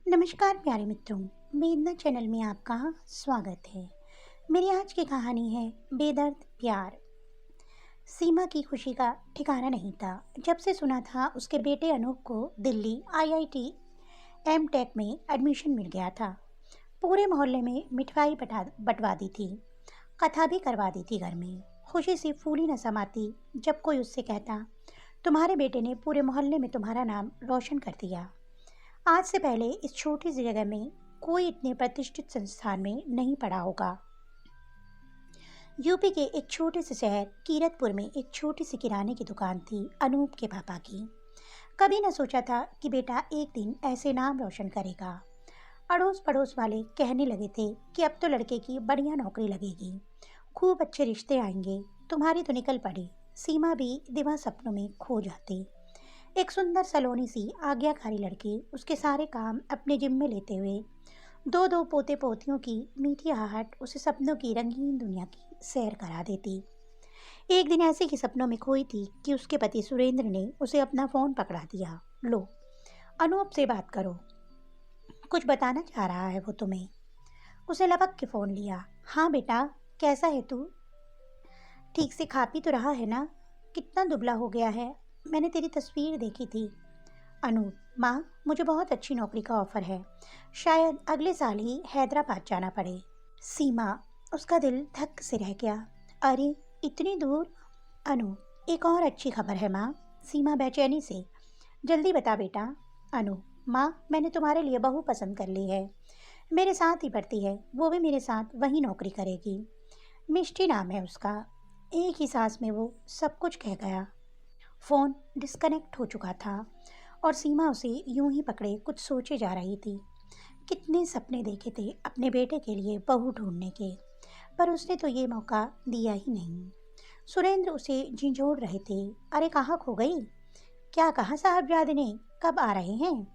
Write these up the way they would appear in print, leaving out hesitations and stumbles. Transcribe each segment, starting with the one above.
नमस्कार प्यारे मित्रों, वेदना चैनल में आपका स्वागत है। मेरी आज की कहानी है बेदर्द प्यार। सीमा की खुशी का ठिकाना नहीं था जब से सुना था उसके बेटे अनूप को दिल्ली आईआईटी एमटेक में एडमिशन मिल गया था। पूरे मोहल्ले में मिठाई बंटवा दी थी, कथा भी करवा दी थी घर में। खुशी सी फूली न समाती जब कोई उससे कहता, तुम्हारे बेटे ने पूरे मोहल्ले में तुम्हारा नाम रोशन कर दिया। आज से पहले इस छोटी सी जगह में कोई इतने प्रतिष्ठित संस्थान में नहीं पढ़ा होगा। यूपी के एक छोटे से शहर कीरतपुर में एक छोटी सी किराने की दुकान थी अनूप के पापा की। कभी न सोचा था कि बेटा एक दिन ऐसे नाम रोशन करेगा। अड़ोस पड़ोस वाले कहने लगे थे कि अब तो लड़के की बढ़िया नौकरी लगेगी, खूब अच्छे रिश्ते आएंगे, तुम्हारी तो निकल पड़ी। सीमा भी दिवा सपनों में खो जाती। एक सुंदर सलोनी सी आज्ञाकारी लड़की उसके सारे काम अपने जिम्मे लेते हुए दो दो पोते पोतियों की मीठी आहट उसे सपनों की रंगीन दुनिया की सैर करा देती। एक दिन ऐसे ही सपनों में खोई थी कि उसके पति सुरेंद्र ने उसे अपना फ़ोन पकड़ा दिया। लो, अनूप से बात करो, कुछ बताना चाह रहा है वो तुम्हें। उसे लपक के फ़ोन लिया। हाँ बेटा, कैसा है तू? ठीक से खा पी तो रहा है ना? कितना दुबला हो गया है, मैंने तेरी तस्वीर देखी थी। अनूप, माँ, मुझे बहुत अच्छी नौकरी का ऑफ़र है, शायद अगले साल ही हैदराबाद जाना पड़े। सीमा, उसका दिल धक से रह गया। अरे, इतनी दूर? अनूप, एक और अच्छी खबर है माँ। सीमा बेचैनी से, जल्दी बता बेटा। अनूप, माँ, मैंने तुम्हारे लिए बहू पसंद कर ली है, मेरे साथ ही पढ़ती है, वो भी मेरे साथ वहीं नौकरी करेगी। मिष्टी नाम है उसका। एक ही सांस में वो सब कुछ कह गया। फ़ोन डिस्कनेक्ट हो चुका था और सीमा उसे यूं ही पकड़े कुछ सोचे जा रही थी। कितने सपने देखे थे अपने बेटे के लिए बहू ढूंढने के, पर उसने तो ये मौका दिया ही नहीं। सुरेंद्र उसे झिंझोड़ रहे थे। अरे कहाँ खो गई? क्या कहा साहबजादे ने, कब आ रहे हैं?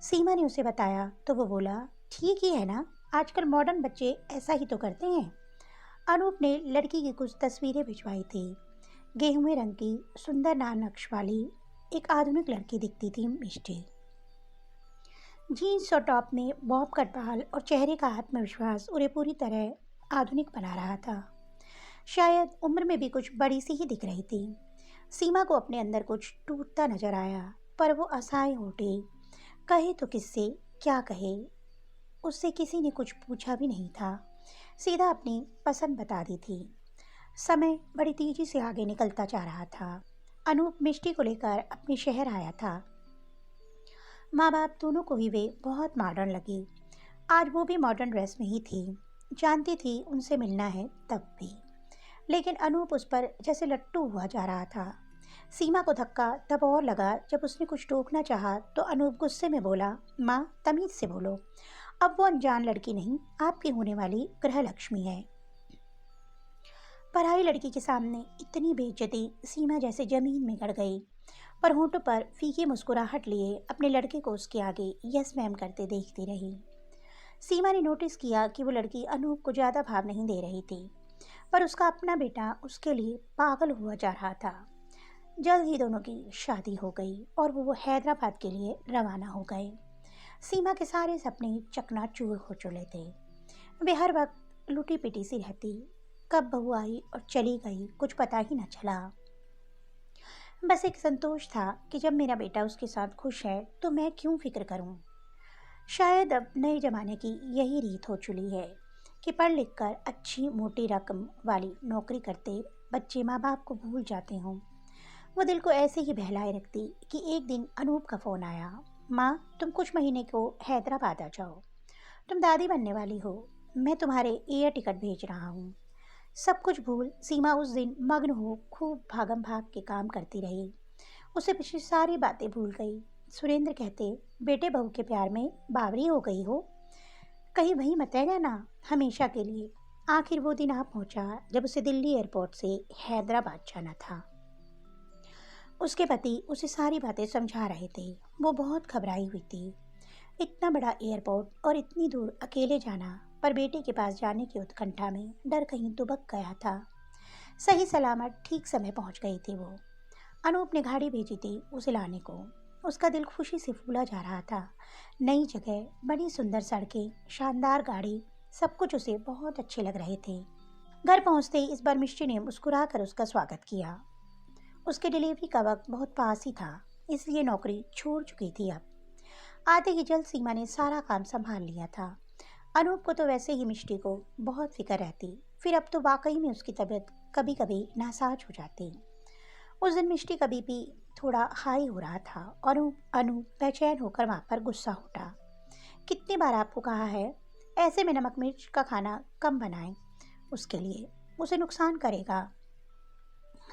सीमा ने उसे बताया तो वो बोला, ठीक ही है ना, आजकल मॉडर्न बच्चे ऐसा ही तो करते हैं। अनूप ने लड़की की कुछ तस्वीरें भिजवाई थी। गेहूं रंग की सुंदर नान नक्श वाली एक आधुनिक लड़की दिखती थी मिष्टी। जीन्स और टॉप में बॉब कट बाल और चेहरे का आत्मविश्वास उन्हें पूरी तरह आधुनिक बना रहा था। शायद उम्र में भी कुछ बड़ी सी ही दिख रही थी। सीमा को अपने अंदर कुछ टूटता नजर आया, पर वो असहाय हो उठी। कहे तो किससे, क्या कहे? उससे किसी ने कुछ पूछा भी नहीं था, सीधा अपनी पसंद बता दी थी। समय बड़ी तेजी से आगे निकलता जा रहा था। अनूप मिष्टी को लेकर अपने शहर आया था। माँ बाप दोनों को ही वे बहुत मॉडर्न लगी। आज वो भी मॉडर्न ड्रेस में ही थी। जानती थी उनसे मिलना है तब भी, लेकिन अनूप उस पर जैसे लट्टू हुआ जा रहा था। सीमा को धक्का तब और लगा जब उसने कुछ टोकना चाहा तो अनूप गुस्से में बोला, माँ, तमीज़ से बोलो, अब वो अनजान लड़की नहीं, आपकी होने वाली गृह लक्ष्मी है। पराई लड़की के सामने इतनी बेइज्जती सीमा जैसे जमीन में गड़ गई, पर होंठों पर फीकी मुस्कुराहट लिए अपने लड़के को उसके आगे यस मैम करते देखती रही। सीमा ने नोटिस किया कि वो लड़की अनूप को ज़्यादा भाव नहीं दे रही थी, पर उसका अपना बेटा उसके लिए पागल हुआ जा रहा था। जल्द ही दोनों की शादी हो गई और वो हैदराबाद के लिए रवाना हो गए। सीमा के सारे सपने चकनाचूर हो चुके थे। वे हर वक्त लुटी पिटी सी रहती। कब बहू आई और चली गई कुछ पता ही न चला। बस एक संतोष था कि जब मेरा बेटा उसके साथ खुश है तो मैं क्यों फिक्र करूं। शायद अब नए जमाने की यही रीत हो चुकी है कि पढ़ लिख कर अच्छी मोटी रकम वाली नौकरी करते बच्चे माँ बाप को भूल जाते हों। वो दिल को ऐसे ही बहलाए रखती कि एक दिन अनूप का फ़ोन आया, माँ, तुम कुछ महीने को हैदराबाद आ जाओ, तुम दादी बनने वाली हो, मैं तुम्हारे एयर टिकट भेज रहा हूँ। सब कुछ भूल सीमा उस दिन मग्न हो खूब भागम भाग के काम करती रही। उसे पिछली सारी बातें भूल गई। सुरेंद्र कहते, बेटे बहू के प्यार में बावरी हो गई हो, कहीं वहीं मत रह जाना हमेशा के लिए। आखिर वो दिन आ पहुंचा जब उसे दिल्ली एयरपोर्ट से हैदराबाद जाना था। उसके पति उसे सारी बातें समझा रहे थे। वो बहुत घबराई हुई थी। इतना बड़ा एयरपोर्ट और इतनी दूर अकेले जाना, पर बेटे के पास जाने की उत्कंठा में डर कहीं दुबक गया था। सही सलामत ठीक समय पहुंच गई थी वो। अनूप ने गाड़ी भेजी थी उसे लाने को। उसका दिल खुशी से फूला जा रहा था। नई जगह, बड़ी सुंदर सड़कें, शानदार गाड़ी, सब कुछ उसे बहुत अच्छे लग रहे थे। घर पहुंचते ही इस बार मिष्टी ने मुस्कुराकर उसका स्वागत किया। उसके डिलीवरी का वक्त बहुत पास ही था, इसलिए नौकरी छोड़ चुकी थी अब। आते ही जल्द सीमा ने सारा काम संभाल लिया था। अनूप को तो वैसे ही मिष्टी को बहुत फिक्र रहती, फिर अब तो वाकई में उसकी तबीयत कभी कभी नासाज हो जाती। उस दिन मिष्टी का बीपी थोड़ा हाई हो रहा था और अनूप बेचैन होकर वहाँ पर गुस्सा उठा। कितनी बार आपको कहा है, ऐसे में नमक मिर्च का खाना कम बनाएं, उसके लिए उसे नुकसान करेगा।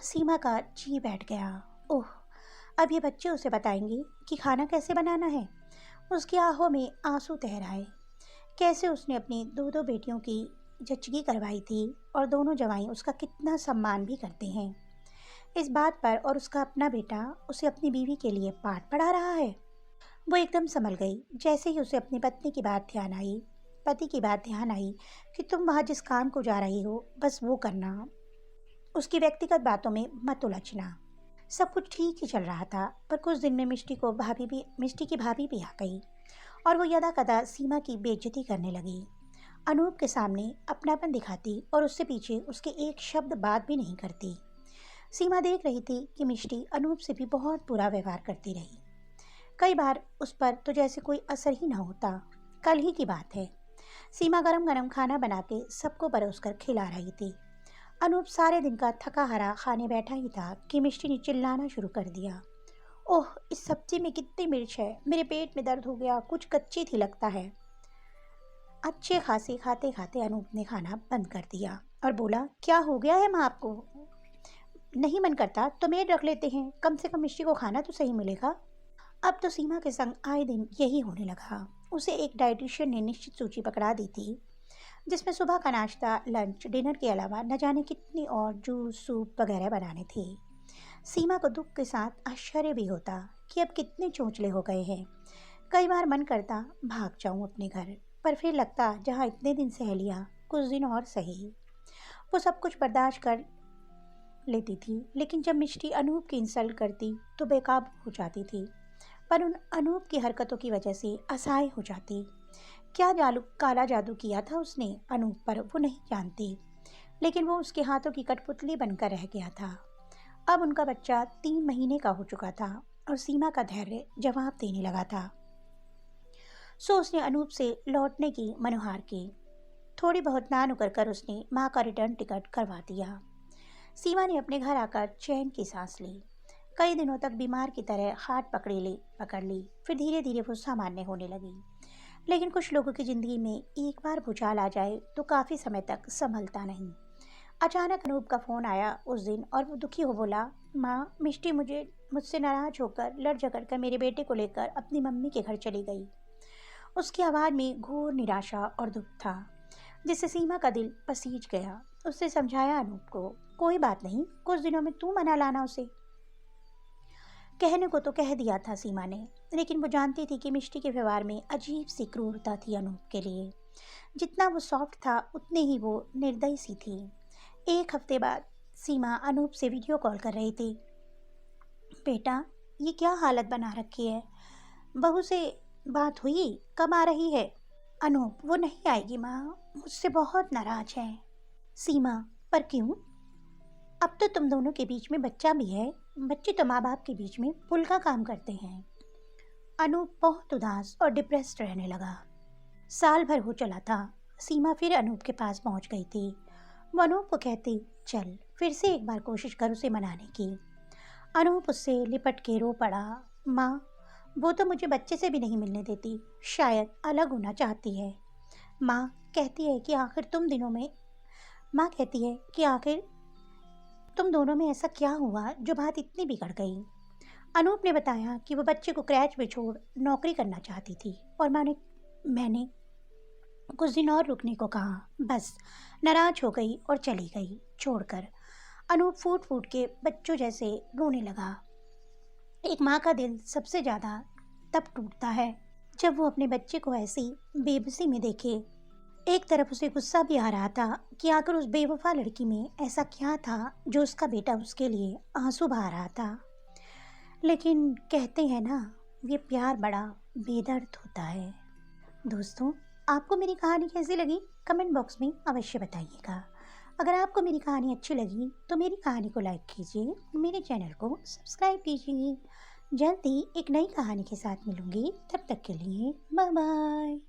सीमा का जी बैठ गया। ओह, अब ये बच्चे उसे बताएंगे कि खाना कैसे बनाना है। उसकी आंखों में आंसू तैर आए। कैसे उसने अपनी दो दो बेटियों की जच्चगी करवाई थी और दोनों जवाई उसका कितना सम्मान भी करते हैं। इस बात पर और उसका अपना बेटा उसे अपनी बीवी के लिए पाठ पढ़ा रहा है। वो एकदम संभल गई जैसे ही उसे अपनी पति की बात ध्यान आई कि तुम वहाँ जिस काम को जा रही हो बस वो करना, उसकी व्यक्तिगत बातों में मत उलझना। सब कुछ ठीक ही चल रहा था, पर कुछ दिन में मिष्टी की भाभी भी आ गई और वो यदा कदा सीमा की बेइज्जती करने लगी। अनूप के सामने अपनापन दिखाती और उससे पीछे उसके एक शब्द बात भी नहीं करती। सीमा देख रही थी कि मिष्टी अनूप से भी बहुत बुरा व्यवहार करती रही। कई बार उस पर तो जैसे कोई असर ही ना होता। कल ही की बात है, सीमा गरम गरम खाना बना के सबको परोसकर खिला रही थी। अनूप सारे दिन का थका हारा खाने बैठा ही था कि मिष्टी ने चिल्लाना शुरू कर दिया। ओह, इस सब्जी में कितनी मिर्च है, मेरे पेट में दर्द हो गया, कुछ कच्ची थी लगता है। अच्छे खासे खाते खाते अनूप ने खाना बंद कर दिया और बोला, क्या हो गया है माँ आपको? नहीं मन करता तो मेड रख लेते हैं, कम से कम मिष्टी को खाना तो सही मिलेगा। अब तो सीमा के संग आए दिन यही होने लगा। उसे एक डाइटिशियन ने निश्चित सूची पकड़ा दी थी, जिसमें सुबह का नाश्ता, लंच, डिनर के अलावा न जाने कितनी और जूस, सूप वगैरह बनाने थे। सीमा को दुख के साथ आश्चर्य भी होता कि अब कितने चोंचले हो गए हैं। कई बार मन करता भाग जाऊं अपने घर, पर फिर लगता जहाँ इतने दिन सह लिया, कुछ दिन और सही। वो सब कुछ बर्दाश्त कर लेती थी, लेकिन जब मिष्टी अनूप की इंसल्ट करती तो बेकाबू हो जाती थी, पर उन अनूप की हरकतों की वजह से असहाय हो जाती। क्या काला जादू किया था उसने अनूप पर वो नहीं जानती, लेकिन वो उसके हाथों की कठपुतली बनकर रह गया था। अब उनका बच्चा 3 महीने का हो चुका था और सीमा का धैर्य जवाब देने लगा था। सो उसने अनूप से लौटने की मनुहार की। थोड़ी बहुत नान उकर कर उसने माँ का रिटर्न टिकट करवा दिया। सीमा ने अपने घर आकर चैन की सांस ली। कई दिनों तक बीमार की तरह हाथ पकड़ ली, फिर धीरे धीरे वो सामान्य होने लगी। लेकिन कुछ लोगों की ज़िंदगी में एक बार भूचाल आ जाए तो काफ़ी समय तक संभलता नहीं। अचानक अनूप का फ़ोन आया उस दिन और वो दुखी हो बोला, माँ, मिष्टी मुझसे नाराज़ होकर लड़ झगड़ कर मेरे बेटे को लेकर अपनी मम्मी के घर चली गई। उसकी आवाज़ में घोर निराशा और दुख था, जिससे सीमा का दिल पसीज गया। उसने समझाया अनूप को, कोई बात नहीं, कुछ दिनों में तू मना लाना उसे। कहने को तो कह दिया था सीमा ने, लेकिन वो जानती थी कि मिष्टी के व्यवहार में अजीब सी क्रूरता थी अनूप के लिए। जितना वो सॉफ्ट था उतने ही वो निर्दयी सी थी। एक हफ्ते बाद सीमा अनूप से वीडियो कॉल कर रही थी। बेटा, ये क्या हालत बना रखी है? बहू से बात हुई? कब आ रही है? अनूप, वो नहीं आएगी माँ, मुझसे बहुत नाराज है। सीमा, पर क्यों? अब तो तुम दोनों के बीच में बच्चा भी है। बच्चे तो माँ बाप के बीच में पुल का काम करते हैं। अनूप बहुत उदास और डिप्रेस्ड रहने लगा। साल भर हो चला था, सीमा फिर अनूप के पास पहुंच गई थी। वो अनूप को कहती, चल फिर से एक बार कोशिश कर उसे मनाने की। अनूप उससे लिपट के रो पड़ा, माँ, वो तो मुझे बच्चे से भी नहीं मिलने देती, शायद अलग होना चाहती है। माँ कहती है कि आखिर तुम दोनों में ऐसा क्या हुआ जो बात इतनी बिगड़ गई। अनूप ने बताया कि वो बच्चे को क्रैच में छोड़ नौकरी करना चाहती थी और मैंने कुछ दिन और रुकने को कहा। बस नाराज हो गई और चली गई छोड़कर। अनूप फूट फूट के बच्चों जैसे रोने लगा। एक माँ का दिल सबसे ज़्यादा तब टूटता है जब वो अपने बच्चे को ऐसी बेबसी में देखे। एक तरफ उसे गुस्सा भी आ रहा था कि आखिर उस बेवफा लड़की में ऐसा क्या था जो उसका बेटा उसके लिए आंसू बहा रहा था। लेकिन कहते हैं ना, ये प्यार बड़ा बेदर्द होता है। दोस्तों, आपको मेरी कहानी कैसी लगी? कमेंट बॉक्स में अवश्य बताइएगा। अगर आपको मेरी कहानी अच्छी लगी तो मेरी कहानी को लाइक कीजिए और मेरे चैनल को सब्सक्राइब कीजिए। जल्दी एक नई कहानी के साथ मिलूंगी, तब तक के लिए बाय बाय।